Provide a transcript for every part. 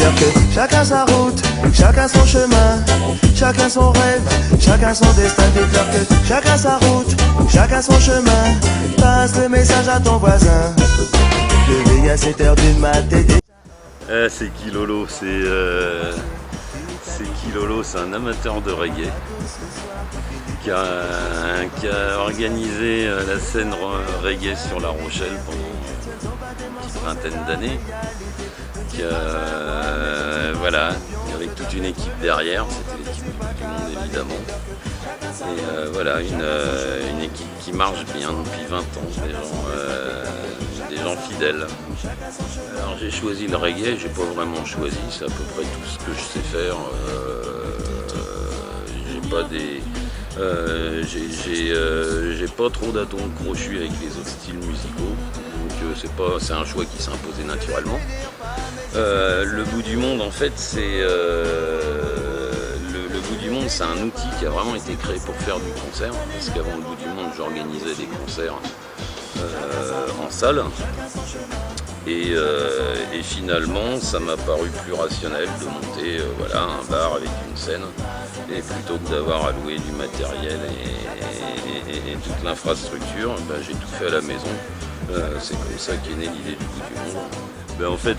dire que chacun sa route, chacun son chemin, chacun son rêve, chacun son destin. Dis-leur que chacun sa route, chacun son chemin. Passe le message à ton voisin. Je veille à 7h du matin. C'est Kilolo, c'est Kilolo, c'est un amateur de reggae qui a organisé la scène reggae sur La Rochelle pendant une petite vingtaine d'années. Voilà, avec toute une équipe derrière, c'était l'équipe du monde évidemment. Et voilà, une équipe qui marche bien depuis 20 ans, des gens fidèles. Alors j'ai choisi le reggae, j'ai pas vraiment choisi, c'est à peu près tout ce que je sais faire. J'ai pas trop d'atomes crochus avec les autres styles musicaux, donc c'est un choix qui s'est imposé naturellement. Le bout du monde en fait c'est le bout du monde, c'est un outil qui a vraiment été créé pour faire du concert, parce qu'avant le bout du monde j'organisais des concerts en salle. Et finalement, ça m'a paru plus rationnel de monter voilà, un bar avec une scène, et plutôt que d'avoir à louer du matériel et toute l'infrastructure, ben, j'ai tout fait à la maison. C'est comme ça qu'est née l'idée du bout du monde. Ben, en fait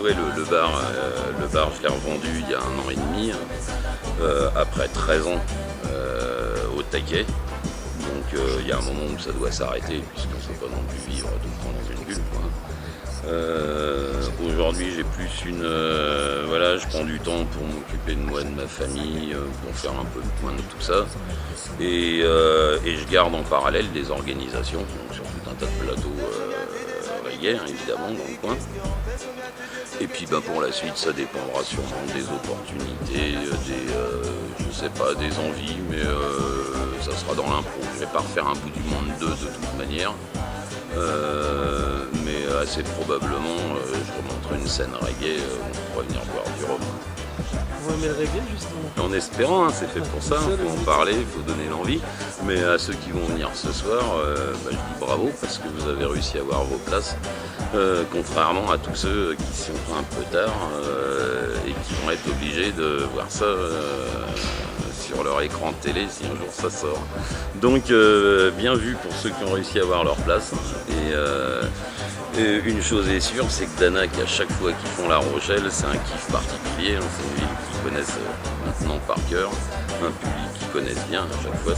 ouais, le bar, je l'ai revendu il y a 1 an et demi, après 13 ans au taquet. Donc il y a un moment où ça doit s'arrêter, puisqu'on ne peut pas non plus vivre tout le temps dans une bulle, quoi. Aujourd'hui j'ai plus voilà, je prends du temps pour m'occuper de moi, de ma famille, pour faire un peu le point de tout ça. Et je garde en parallèle des organisations, donc sur tout un tas de plateaux reggae, évidemment, dans le coin. Et puis ben, pour la suite, ça dépendra sûrement des opportunités, je sais pas, des envies, mais ça sera dans l'impro. Je vais pas refaire un bout du monde 2 de toute manière, mais assez probablement, je remonterai une scène reggae, on pourra venir boire du rhum. Vous aimez le reggae justement? En espérant, hein, c'est fait pour ça, il faut en parler, il faut donner l'envie. Mais à ceux qui vont venir ce soir, je dis bravo parce que vous avez réussi à avoir vos places, contrairement à tous ceux qui sont un peu tard et qui vont être obligés de voir ça sur leur écran de télé si un jour ça sort. Donc bien vu pour ceux qui ont réussi à avoir leur place. Et une chose est sûre, c'est que Danak, à chaque fois qu'ils font La Rochelle, c'est un kiff particulier, hein, c'est une ville qu'ils connaissent maintenant par cœur, un public qu'ils connaissent bien, à chaque fois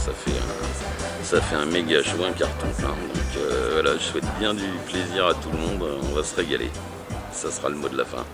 ça fait un méga show, un carton plein. Donc voilà, je souhaite bien du plaisir à tout le monde, on va se régaler, ça sera le mot de la fin.